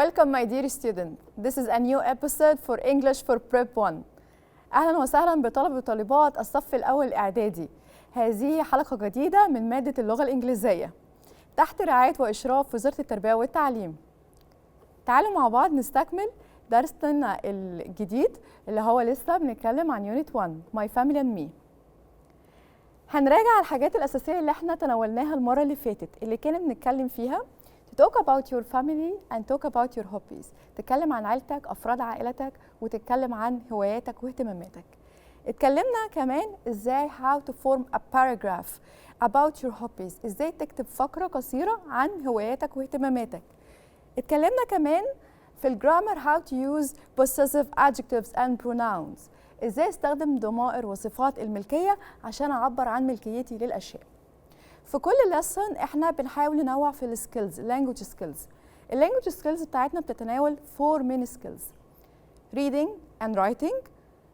Welcome my dear student. This is a new episode for English for Prep 1. أهلا وسهلا بطلبة وطالبات الصف الأول الإعدادي. هذه حلقة جديدة من مادة اللغة الإنجليزية تحت رعاية وإشراف وزارة التربية والتعليم. تعالوا مع بعض نستكمل درسنا الجديد اللي هو لسه بنتكلم عن يونت 1 My Family and Me. هنراجع الحاجات الأساسية اللي احنا تناولناها المرة اللي فاتت اللي كنا بنتكلم فيها. Talk about your family and talk about your hobbies. تتكلم عن عيلتك، أفراد عائلتك، وتتكلم عن هواياتك واهتماماتك. اتكلمنا كمان ازاي how to form a paragraph about your hobbies. ازاي تكتب فقرة قصيرة عن هواياتك واهتماماتك. اتكلمنا كمان في الجرامر how to use possessive adjectives and pronouns. ازاي استخدم ضمائر وصفات الملكية عشان أعبر عن ملكيتي للأشياء. في كل lesson احنا بنحاول ننوع في السكيلز language skills. اللانجوج سكيلز بتاعتنا بتتناول 4 main skills: reading and writing.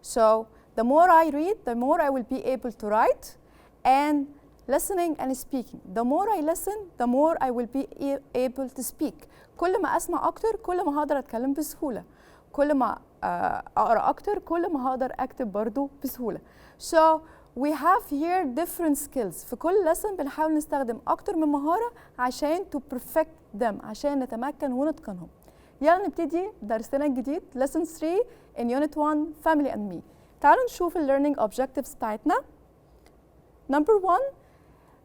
So the more I read, the more I will be able to write, and listening and speaking. The more I listen, the more I will be able to speak. كل ما اسمع اكتر كل ما هقدر اتكلم بسهولة. كل ما اقرا اكتر كل ما هقدر اكتب برضو بسهولة. So we have here different skills. في كل lesson بنحاول نستخدم أكتر من مهارة عشان to perfect them، عشان نتمكن ونتقنهم. يلا نبتدي درسنا الجديد lesson 3 in unit 1 family and me. تعالوا نشوف ال learning objectives بتاعتنا. Number 1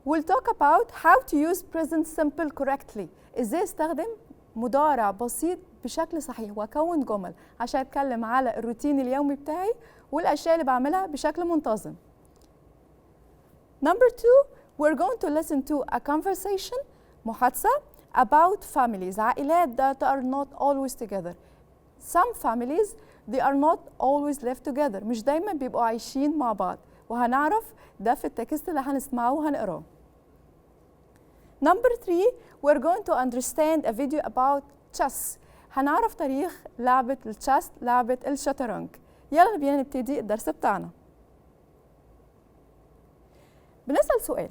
we'll talk about how to use present simple correctly. إزاي استخدم مضارع بسيط بشكل صحيح وأكون جمل عشان أتكلم على الروتين اليومي بتاعي والأشياء اللي بعملها بشكل منتظم. Number 2, we're going to listen to a conversation, محادثة, about families, عائلات that are not always together. Some families, they are not always left together. مش دايما بيبقوا عايشين مع بعض. وهنعرف ده في التكست اللي هنسمعه وهنقراه. Number 3, we're going to understand a video about chess. هنعرف تاريخ لعبة التشيس، لعبة الشطرنج. يلا بينا نبتدي الدرس بتاعنا. بنسأل سؤال: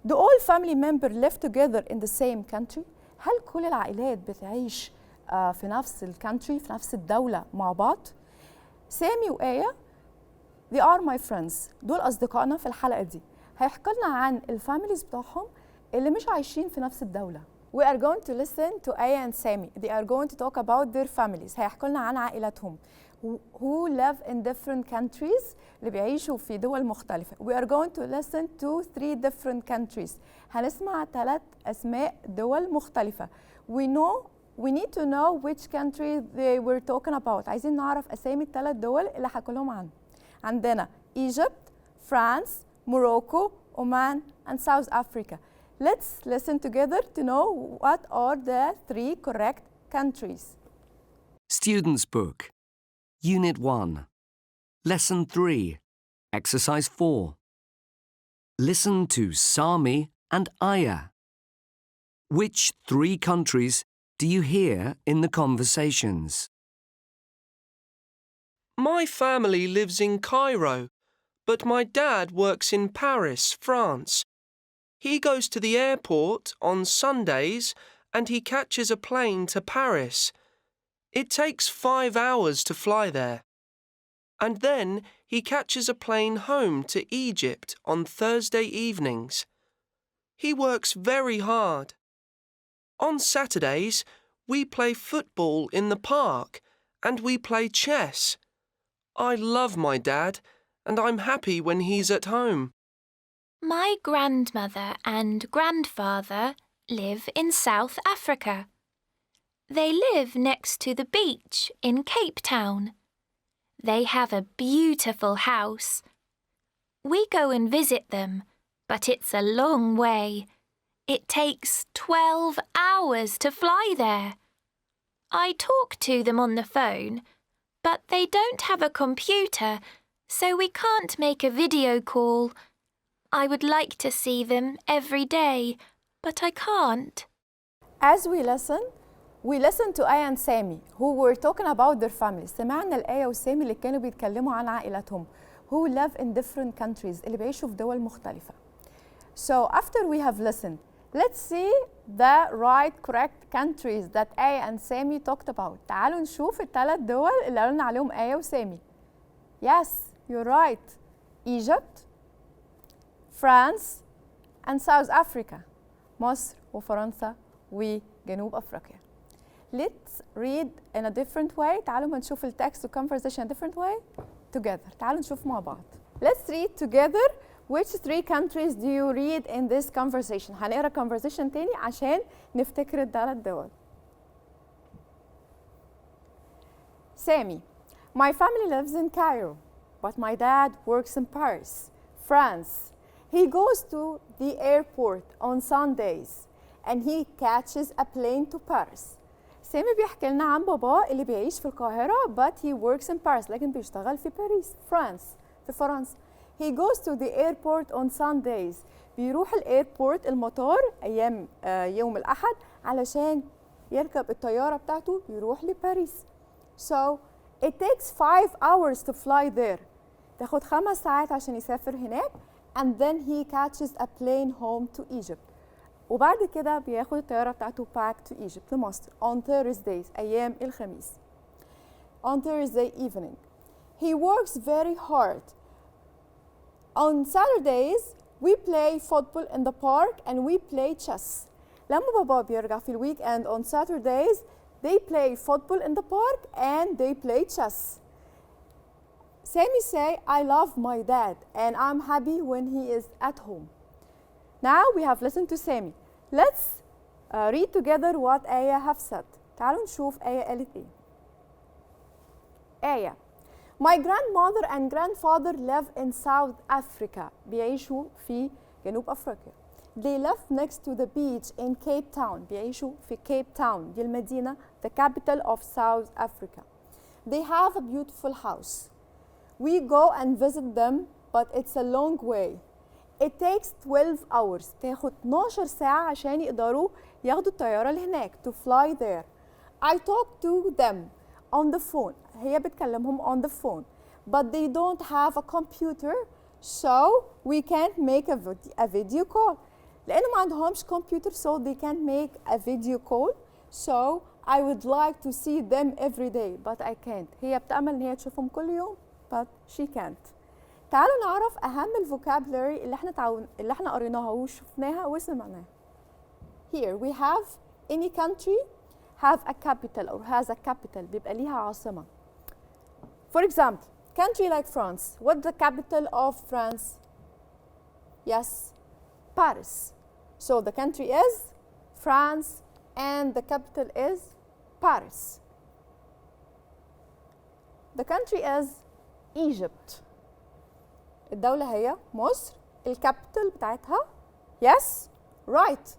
Do all family members live together in the same country؟ هل كل العائلات بتعيش في نفس الكانتري، في نفس الدولة مع بعض؟ سامي وآية they are my friends. دول أصدقائنا في الحلقة دي. هيحكوا لنا عن الفاميليز بتاعهم اللي مش عايشين في نفس الدولة. We are going to listen to Aya and Sami. They are going to talk about their families. هيحكوا لنا عن عائلاتهم. Who live in different countries. اللي بيعيشوا في دول مختلفة. We are going to listen to 3 different countries. هنسمع 3 أسماء دول مختلفة. We need to know which country they were talking about. عايزين نعرف أسامي ال3 دول اللي حكوا لهم عنها. عندنا Egypt, France, Morocco, Oman, and South Africa. Let's listen together to know what are the 3 correct countries. Student's Book, Unit 1, Lesson 3, Exercise 4. Listen to Sami and Aya. Which 3 countries do you hear in the conversations? My family lives in Cairo, but my dad works in Paris, France. He goes to the airport on Sundays and he catches a plane to Paris. It takes 5 hours to fly there. And then he catches a plane home to Egypt on Thursday evenings. He works very hard. On Saturdays, we play football in the park and we play chess. I love my dad and I'm happy when he's at home. My grandmother and grandfather live in South Africa. They live next to the beach in Cape Town. They have a beautiful house. We go and visit them, but it's a long way. It takes 12 hours to fly there. I talk to them on the phone, but they don't have a computer, so we can't make a video call. I would like to see them every day, but I can't. As we listen to Aya and Sami who were talking about their families. سمعنا الآية وسامي اللي كانوا بيتكلموا عن عائلاتهم. Who live in different countries. اللي بيعيشوا في دول مختلفة. So after we have listened, Let's see the right correct countries that آية and سامي talked about. تعالوا نشوف الثلاث دول اللي قالوا لنا عليهم آية وسامي. Yes, you're right. Egypt, France, and South Africa. مصر وفرنسا وجنوب أفريقيا. Let's read in a different way. تعالوا ما نشوف التكست والconversation in a different way together. تعالوا نشوف مع بعض. Let's read together. Which three countries do you read in this conversation? هنقرا conversation تاني عشان نفتكر الثلاث دول. سامي. My family lives in Cairo, but my dad works in Paris, France. He goes to the airport on Sundays and he catches a plane to Paris. سامي بيحكي لنا عن باباه اللي بيعيش في القاهرة but he works in Paris لكن بيشتغل في باريس في فرنسا. He goes to the airport on Sundays. بيروح الايربورت المطار ايام يوم الاحد علشان يركب الطيارة بتاعته يروح لباريس. So it takes 5 hours to fly there. تاخد 5 ساعات عشان يسافر هناك and then he catches a plane home to Egypt. وبعد كده بياخد الطيارة بتاعته back to Egypt لمصر on Thursdays أيام الخميس. On Thursday evening. He works very hard. On Saturdays we play football in the park and we play chess. لما بابا بيرجع في الويك end on Saturdays they play football in the park and they play chess. Sammy say, I love my dad and I'm happy when he is at home. Now we have listened to Sammy. Let's read together what Aya have said. تعالوا نشوف آية قالت إيه. آية. My grandmother and grandfather live in South Africa. بيعيشوا في جنوب أفريقيا. They live next to the beach in Cape Town. بيعيشوا في Cape Town دي المدينة the capital of South Africa. They have a beautiful house. We go and visit them but it's a long way. It takes 12 hours. تاخد 12 ساعة عشان يقدروا ياخدوا الطيارة لهناك to fly there. I talk to them on the phone. هي بتكلمهم on the phone. But they don't have a computer so we can't make a video call. لأنه ما عندهمش computer so they can't make a video call. So I would like to see them every day but I can't. هي بتأمل إن هي تشوفهم كل يوم but she can't. تعالوا نعرف أهم الفوكابولاري اللي احنا قريناها وشفناها وسمعناها. Here we have any country have a capital or has a capital بيبقى ليها عاصمة. For example, country like France. What's the capital of France? Yes, Paris. So the country is France and the capital is Paris. The country is Egypt. الدولة هي مصر. الكابيتال بتاعتها yes right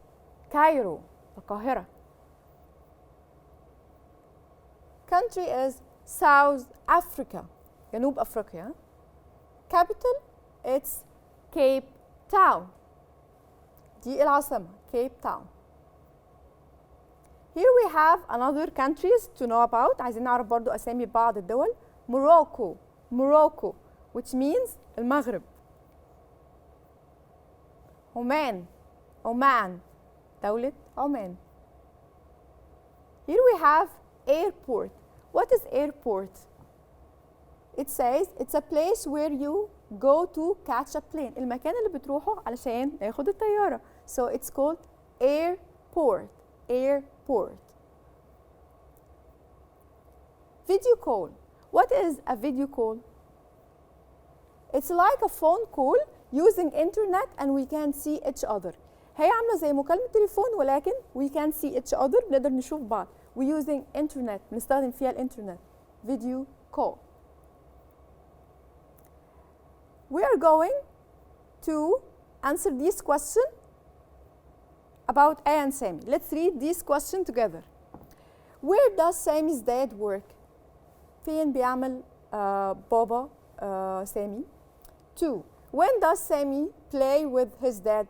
كايرو القاهرة. Country is South Africa جنوب أفريقيا. Capital it's Cape Town دي العاصمة Cape Town. Here we have another countries to know about. عايزين نعرف برضو أسامي بعض الدول. Morocco which means المغرب. Oman دولة عمان. Here we have airport. What is airport? It says it's a place where you go to catch a plane. المكان اللي بتروحه علشان ياخد الطيارة. So it's called airport. Video call. What is a video call? It's like a phone call using internet and we can see each other. هي عاملة زي مكالمة تليفون ولكن we can see each other بنقدر نشوف بعض. We using internet بنستخدم فيها الانترنت. Video call. We are going to answer this question about A and Sammy. Let's read this question together. Where does Sammy's dad work? فين بيعمل بابا سامي؟ 2. When does Sammy play with his dad?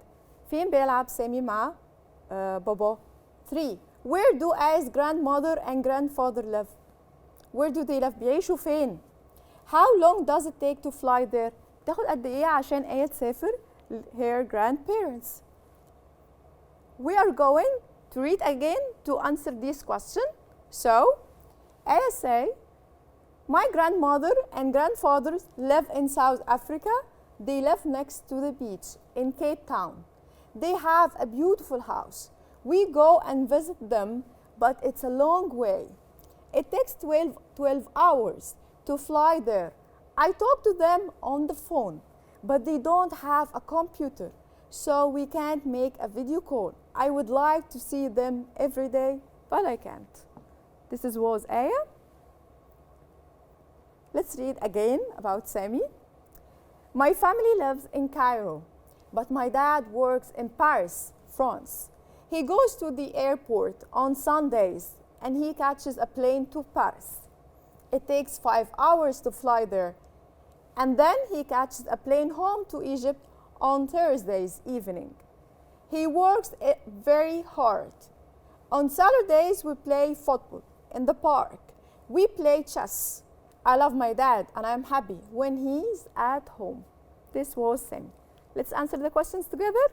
فين بيلعب سامي مع بابا؟ 3. Where do A's grandmother and grandfather live? Where do they live? بيعيشوا فين؟ How long does it take to fly there? تاخد قد ايه عشان آية تسافر her grandparents؟ We are going to read again to answer this question. So, I say, my grandmother and grandfather live in South Africa. They live next to the beach in Cape Town. They have a beautiful house. We go and visit them, but it's a long way. It takes 12 hours to fly there. I talk to them on the phone, but they don't have a computer, so we can't make a video call. I would like to see them every day, but I can't. This was Aya. Let's read again about Sami. My family lives in Cairo, but my dad works in Paris, France. He goes to the airport on Sundays and he catches a plane to Paris. It takes 5 hours to fly there. And then he catches a plane home to Egypt on Thursdays evening. He works very hard. On Saturdays, we play football in the park. We play chess. I love my dad and I'm happy when he's at home. This was Sami. Let's answer the questions together.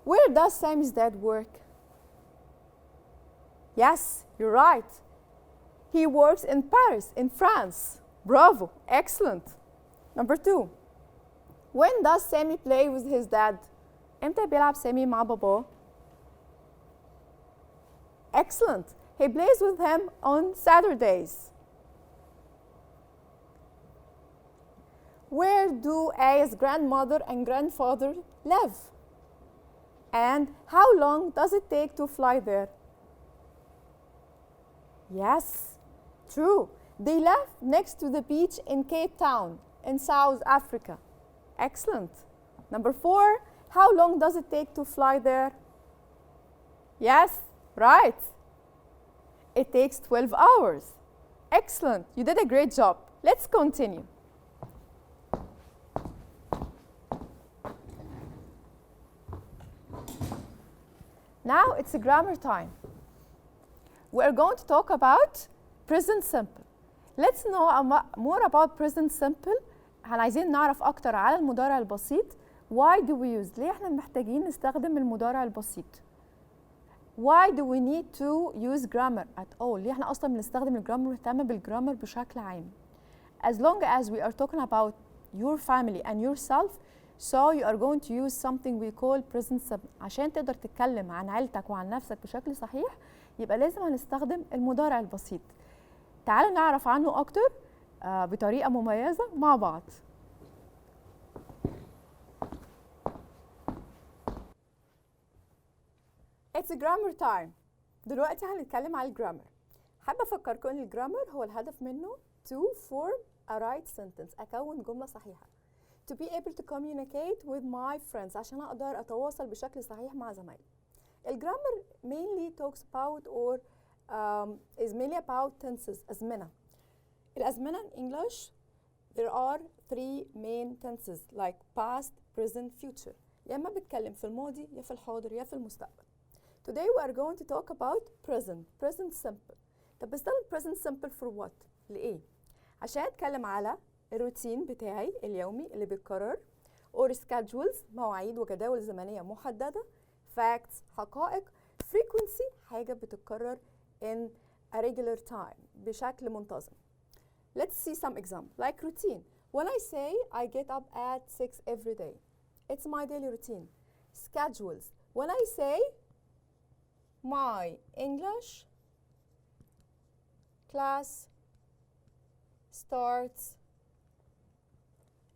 Where does Sami's dad work? Yes, you're right. He works in Paris, in France. Bravo, excellent. Number 2. When does Sami play with his dad? امتى بيلعب سامي مع باباه؟ Excellent. He plays with him on Saturdays. Where do Aya's grandmother and grandfather live? And how long does it take to fly there? Yes, true. They live next to the beach in Cape Town in South Africa. Excellent. Number 4, how long does it take to fly there? Yes, right. It takes 12 hours. Excellent. You did a great job. Let's continue. Now it's a grammar time. We're going to talk about present simple. Let's know more about present simple. عايزين نعرف أكتر على المضارع البسيط. Why do we use؟ ليه احنا محتاجين نستخدم المضارع البسيط؟ Why do we need to use grammar at all؟ ليه احنا أصلا بنستخدم الجرامر ونهتم بالجرامر بشكل عام؟ As long as we are talking about your family and yourself, so you are going to use something we call present simple. عشان تقدر تتكلم عن عيلتك وعن نفسك بشكل صحيح يبقى لازم هنستخدم المضارع البسيط. تعالوا نعرف عنه أكتر بطريقة مميزة مع بعض. It's a grammar time. دلوقتي هنتكلم على الجرامر. حابة أفكركم إن الجرامر هو الهدف منه to form a right sentence. أكون جملة صحيحة. To be able to communicate with my friends. عشان أقدر أتواصل بشكل صحيح مع زمايلي. الجرامر mainly talks about or is mainly about tenses. أزمنة. الأزمنة in English there are 3 main tenses like past, present, future. يا إما بتكلم في الماضي يا في الحاضر يا في المستقبل. Today we are going to talk about present simple. طب بستخدم present simple for what؟ لإيه؟ عشان أتكلم على الروتين بتاعي اليومي اللي بيتكرر or schedules مواعيد وجداول زمنية محددة facts حقائق frequency حاجة بتتكرر in a regular time بشكل منتظم. Let's see some example like routine. When I say I get up at 6 every day, it's my daily routine. Schedules. When I say my English class starts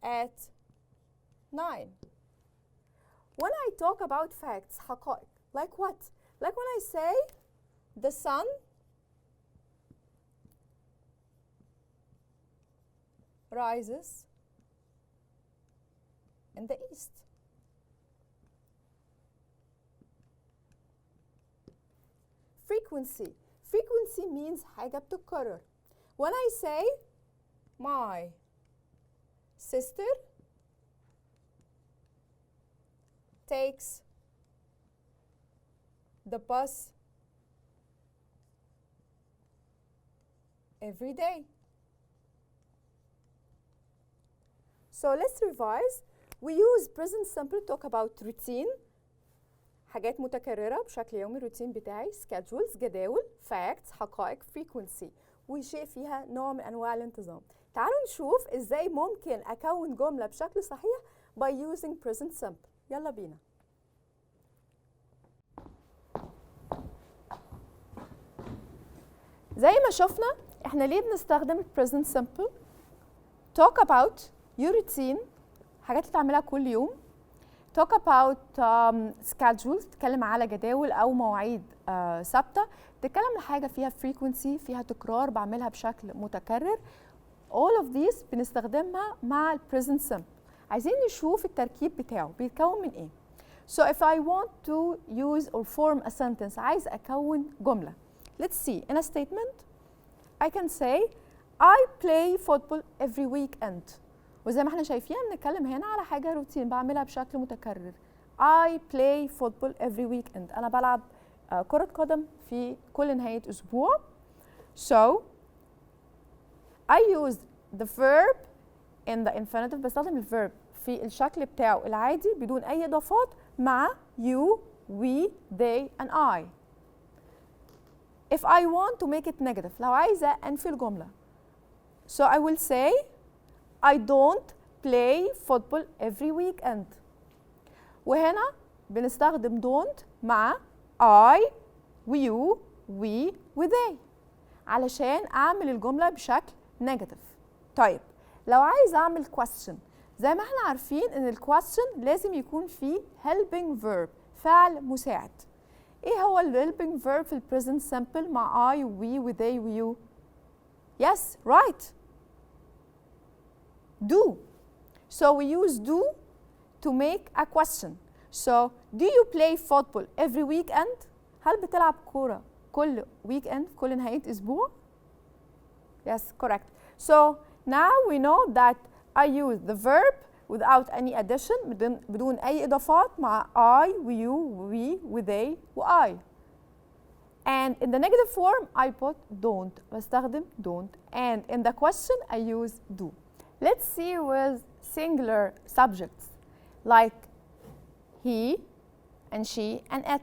at 9. When I talk about facts, حقائق, like what? Like when I say the sun rises in the east. Frequency. Frequency means حاجة بتتكرر. When I say my sister takes the bus every day. So let's revise. We use present simple to talk about routine, حاجات متكررة بشكل يومي، الروتين بتاعي schedules جداول، facts حقائق، frequency وشيء فيها نوع من أنواع الانتظام. تعالوا نشوف إزاي ممكن أكون جملة بشكل صحيح by using present simple. يلا بينا. زي ما شفنا احنا ليه بنستخدم present simple؟ talk about your routine، حاجات اللي تعملها كل يوم. talk about schedules، تتكلم على جداول أو مواعيد ثابتة. تتكلم عن حاجة فيها frequency، فيها تكرار بعملها بشكل متكرر. all of these بنستخدمها مع ال present simple. عايزين نشوف التركيب بتاعه بيتكون من ايه. so if I want to use or form a sentence، عايز أكون جملة. let's see in a statement I can say I play football every weekend. وزي ما احنا شايفين بنتكلم هنا على حاجة روتين بعملها بشكل متكرر. I play football every weekend. أنا بلعب كرة قدم في كل نهاية أسبوع. So I use the verb in the infinitive، بستخدم الverb في الشكل بتاعه العادي بدون أي إضافات مع you, we, they and I. If I want to make it negative، لو عايزة أنفي الجملة. So I will say I don't play football every weekend. وهنا بنستخدم don't مع I you we they علشان أعمل الجملة بشكل نيجاتيف. طيب لو عايز أعمل question، زي ما احنا عارفين إن ال question لازم يكون فيه helping verb، فعل مساعد. إيه هو ال helping verb في ال present simple مع I we they you؟ Yes, right. Do. So we use do to make a question. So do you play football every weekend؟ هل بتلعب كورة كل weekend، كل نهاية أسبوع؟ Yes, correct. So now we know that I use the verb without any addition، بدون أي إضافات مع I, you, we, they و I. And in the negative form I put don't، بستخدم don't. And in the question I use do. Let's see with singular subjects like he and she and it.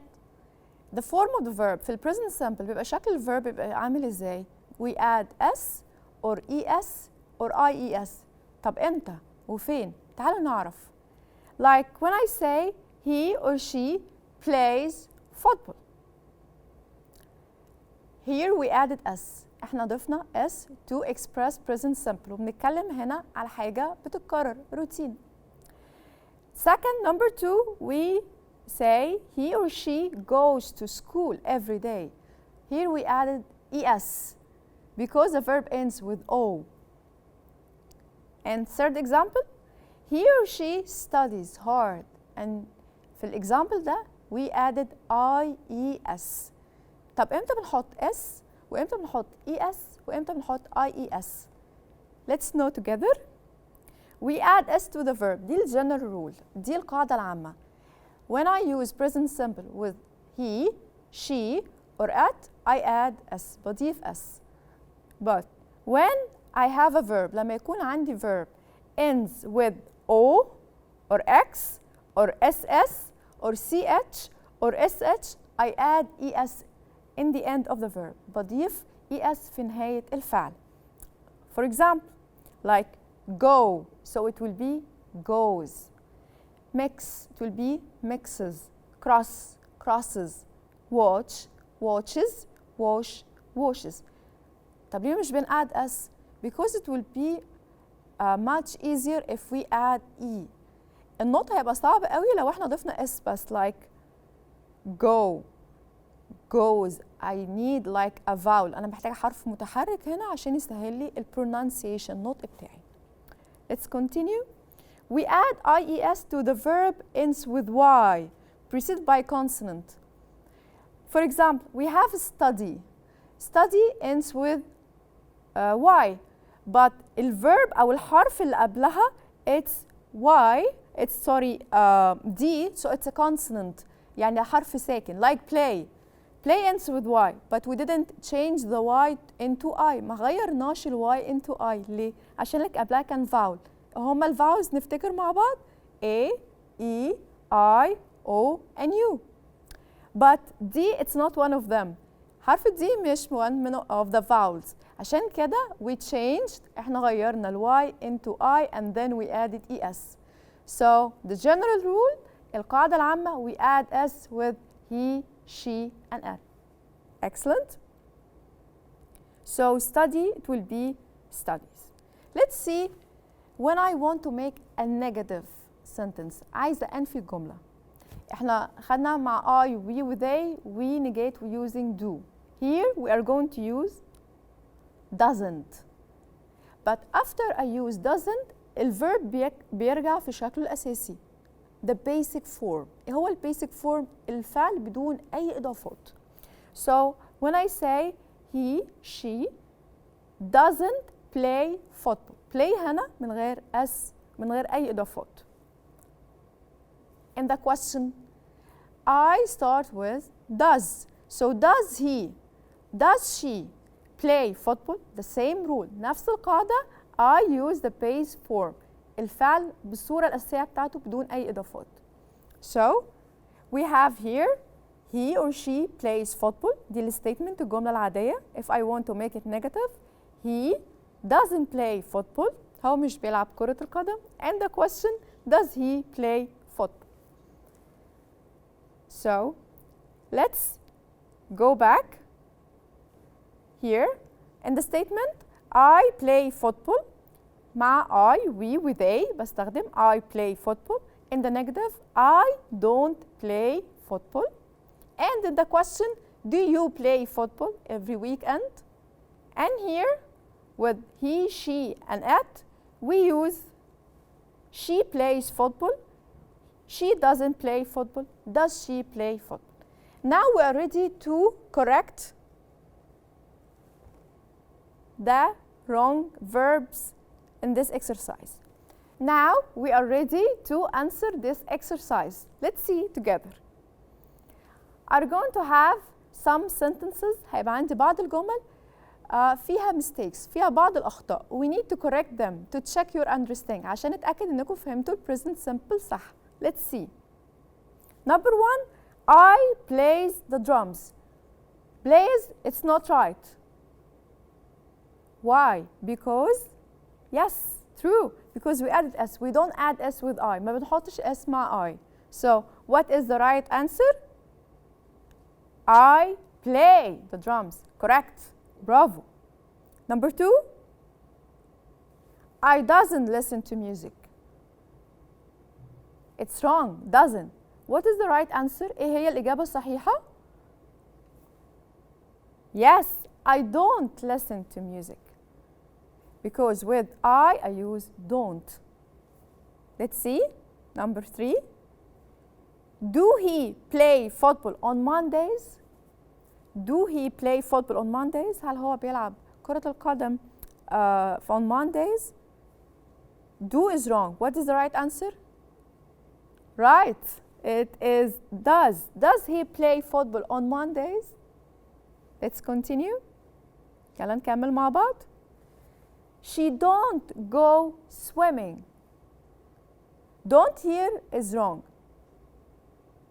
The form of the verb في ال present simple بيبقى شكل الverb بيبقى عامل ازاي؟ We add s or es or ies. طب امتى وفين؟ تعالوا نعرف. Like when I say he or she plays football. Here we added s. احنا ضفنا s to express present simple وبنتكلم هنا على حاجة بتتكرر روتين. Second, number two, we say he or she goes to school every day. Here we added es because the verb ends with o. And third example, he or she studies hard. And في الexample ده we added ies. طب امتى بنحط s وامتى بنحط es وامتى بنحط ies؟ Let's know together. We add s to the verb. دي الجنرال rule، دي القاعدة العامة. When I use present simple with he, she or it, I add s، بضيف s. But when I have a verb، لما يكون عندي verb ends with o or x or ss or ch or sh, I add es in the end of the verb. بضيف es في نهاية الفعل. For example, like go, so it will be goes. Mix, it will be mixes. Cross, crosses. Watch, watches. Wash, washes. طب ليه مش بنadd s؟ Because it will be much easier if we add e. النطق هيبقى صعب قوي لو احنا ضفنا s بس. Like go, goes. I need like a vowel. أنا محتاجة حرف متحرك هنا عشان يسهل لي ال pronunciation، النطق بتاعي. Let's continue. We add ies to the verb ends with y, preceded by consonant. For example, we have study. Study ends with y, but the verb أو الحرف اللي قبلها it's y, it's d, so it's a consonant. يعني حرف ساكن. Like play. Play ends with y, but we didn't change the y into I. ما غيرناش ال y into I. ليه؟ عشان لك قبلها كان vowel. هما ال vowels نفتكر مع بعض. A, E, I, O and U. but D it's not one of them. حرف D مش one of the vowels. عشان كده we changed، احنا غيرنا ال Y into I and then we added ES. So the general rule، القاعدة العامة we add S with he, she and it. Excellent. So study, it will be studies. Let's see when I want to make a negative sentence. عايزة أنفي الجملة. احنا خدنا مع I, we و they, we negate using do. Here we are going to use doesn't. But after I use doesn't, الverb بيرجع في شكله الأساسي. The basic form. إيه هو ال basic form؟ الفعل بدون أي إضافات. So when I say he, she doesn't play football. Play هنا من غير S، من غير أي إضافات. In the question, I start with does. So does he, does she play football? The same rule. نفس القاعدة. I use the base form. الفعل بالصورة الأساسية بتاعته بدون أي إضافات. So we have here he or she plays football. دي الستيتمنت الجملة العادية. If I want to make it negative, he doesn't play football. هو مش بيلعب كرة القدم. And the question, does he play football? So let's go back here. In the statement, I play football. مع I, we, with they بستخدم I play football. In the negative, I don't play football. And in the question, do you play football every weekend? And here, with he, she, and it, we use she plays football. She doesn't play football. Does she play football? Now we are ready to correct the wrong verbs in this exercise. Now we are ready to answer this exercise. Let's see together. Are going to have some sentences. هيبقى عندي بعض الجمل فيها mistakes، فيها بعض الأخطاء. We need to correct them to check your understanding عشان نتأكد إنكم فهمتوا present simple صح. Let's see. Number one, I plays the drums. Plays, it's not right. Why? Because, yes, true. Because we added S. We don't add S with I. ما بنحطش S مع I. So, what is the right answer? I play the drums. Correct. Bravo. Number two, I doesn't listen to music. It's wrong. Doesn't. What is the right answer? إيه هي الإجابة الصحيحة? Yes, I don't listen to music. Because with I use don't. Let's see. Number three. Do he play football on Mondays? Do he play football on Mondays? هل هو بيلعب كرة القدم on Mondays? Do is wrong. What is the right answer? Right. It is does. Does he play football on Mondays? Let's continue. يلا نكمل مع بعض. She don't go swimming. Don't here is wrong.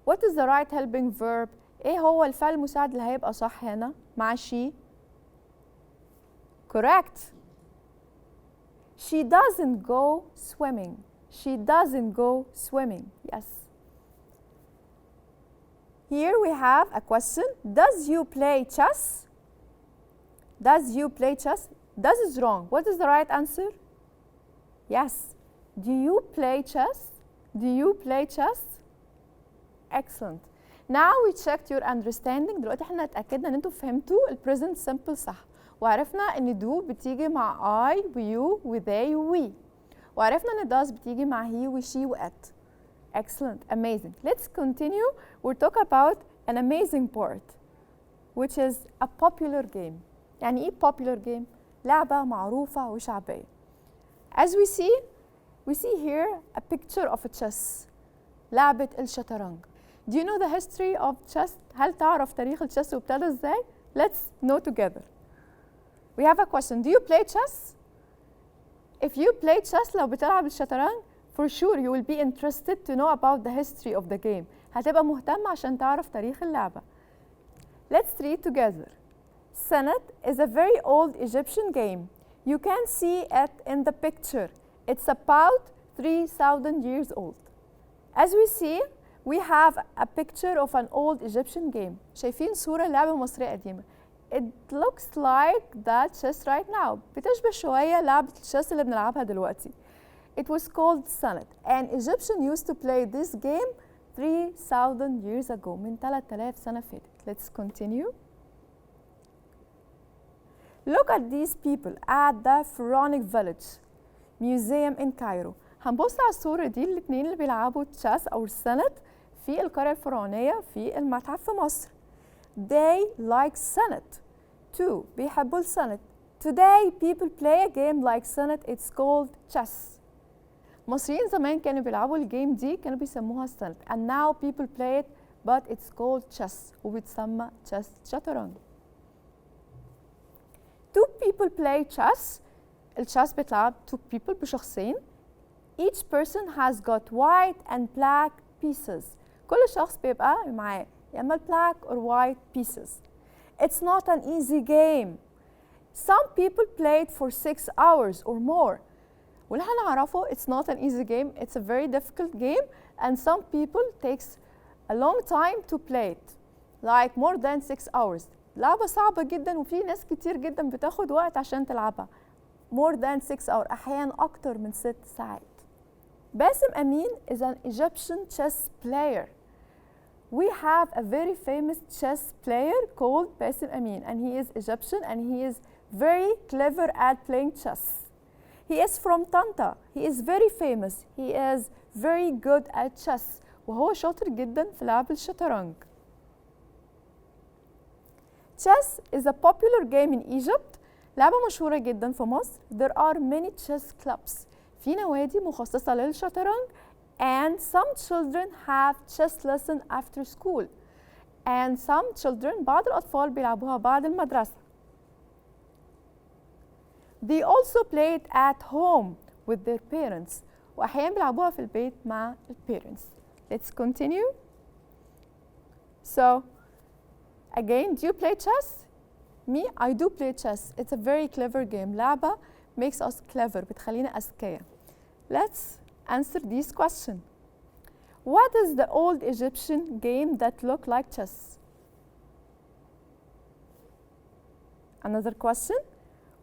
What is the right helping verb? ايه هو الفعل المساعد اللي هيبقى صح هنا مع she؟ Correct. She doesn't go swimming. She doesn't go swimming. Yes. Here we have a question. Does you play chess? Does you play chess? Does is wrong. What is the right answer? Yes. Do you play chess? Do you play chess? Excellent. Now we checked your understanding. دلوقتي احنا اتأكدنا ان انتوا فهمتوا ال present simple صح. وعرفنا ان do بتيجي مع I و you و they و we. وعرفنا ان does بتيجي مع he و she و it. Excellent. Amazing. Let's continue. We'll talk about an amazing part, which is a popular game. يعني ايه popular game؟ لعبة معروفة وشعبية. As we see here a picture of a chess. لعبة الشطرنج. Do you know the history of chess? هل تعرف تاريخ الشيس وابتدى ازاي؟ Let's know together. We have a question. Do you play chess? If you play chess لو بتلعب الشطرنج, for sure you will be interested to know about the history of the game. هتبقى مهتم عشان تعرف تاريخ اللعبة. Let's read together. Senate is a very old Egyptian game. You can see it in the picture. It's about 3,000 years old. As we see, we have a picture of an old Egyptian game. شايفين صورة لعبة مصرية قديمة. It looks like that chess right now. بتشبه شوية لعبة الشيس اللي بنلعبها دلوقتي. It was called Senate. An Egyptian used to play this game 3,000 years ago. من 3000 سنة فاتت. Let's continue. Look at these people at the Pharaonic Village Museum in Cairo. هنبص على الصورة دي الاثنين اللي بيلعبوا تشيس أو السنت في القرية الفرعونية في المتحف في مصر. They like Senate too. بيحبوا السنت. Today people play a game like Senate. It's called chess. مصريين زمان كانوا بيلعبوا الجيم دي كانوا بيسموها السنت. And now people play it but it's called chess وبيتسمى chess شطرنج. Two people play chess. الشاس بتلعب two people بشخصين. Each person has got white and black pieces. كل شخص بيبقى معاه يا اما black or white pieces. It's not an easy game. Some people play it for 6 hours or more. واللي هنعرفه it's not an easy game. It's a very difficult game and some people takes a long time to play it. Like more than 6 hours. لعبة صعبة جدا وفي ناس كتير جدا بتاخد وقت عشان تلعبها. More than 6 hours. أحيانا أكتر من 6 ساعات. Basim Amin is an Egyptian chess player. We have a very famous chess player called Basim Amin and he is Egyptian and he is very clever at playing chess. He is from Tanta. He is very famous. He is very good at chess. وهو شاطر جدا في لعب الشطرنج. Chess is a popular game in Egypt. لعبة مشهورة جدا في مصر. There are many chess clubs. في نوادي مخصصة للشطرنج and some children have chess lesson after school and some children بعض الأطفال بيلعبوها بعد المدرسة. They also play it at home with their parents وأحيانا بيلعبوها في البيت مع parents. Let's continue. So again, do you play chess? Me, I do play chess. It's a very clever game. لعبة makes us clever. بتخلينا أذكياء. Let's answer this question. What is the old Egyptian game that looked like chess? Another question.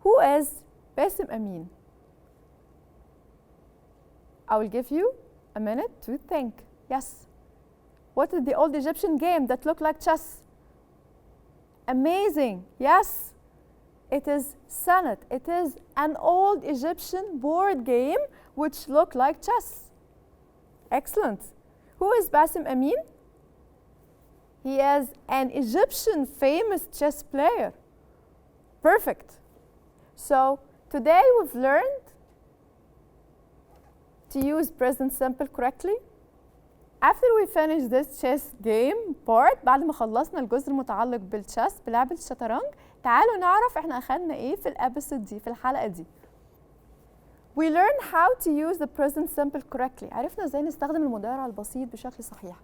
Who is Basim Amin? I will give you a minute to think. Yes. What is the old Egyptian game that looked like chess? Amazing. Yes. It is Senate. It is an old Egyptian board game which looked like chess. Excellent. Who is Basim Amin? He is an Egyptian famous chess player. Perfect. So today we've learned to use present simple correctly. After we finish this chess game part, بعد ما خلصنا الجزء المتعلق بالchess بلعبة الشطرنج، تعالوا نعرف احنا أخدنا ايه في الابيسود دي في الحلقة دي. We learn how to use the present simple correctly. عرفنا ازاي نستخدم المضارع البسيط بشكل صحيح.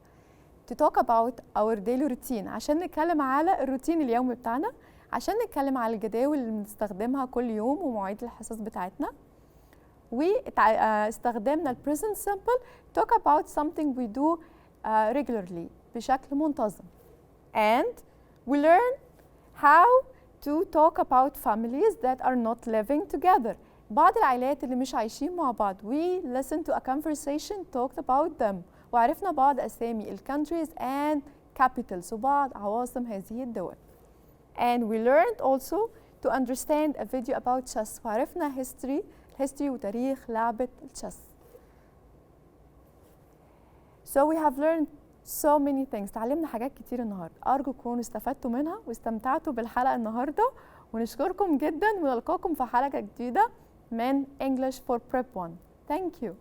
To talk about our daily routine عشان نتكلم على الروتين اليومي بتاعنا، عشان نتكلم على الجداول اللي بنستخدمها كل يوم ومواعيد الحصص بتاعتنا. واستخدمنا ال present simple talk about something we do regularly بشكل منتظم. And we learn how to talk about families that are not living together. بعض العائلات اللي مش عايشين مع بعض. We listen to a conversation talked about them. وعرفنا بعض أسامي ال countries and capitals وبعض عواصم هذه الدول. And we learned also to understand a video about chess. وعرفنا history وتاريخ لعبة الchess. So we have learned so many things. تعلمنا حاجات كتير النهارده. أرجو تكونوا استفدتوا منها واستمتعتوا بالحلقة النهارده، ونشكركم جدا ونلقاكم في حلقة جديدة من English for Prep 1. Thank you.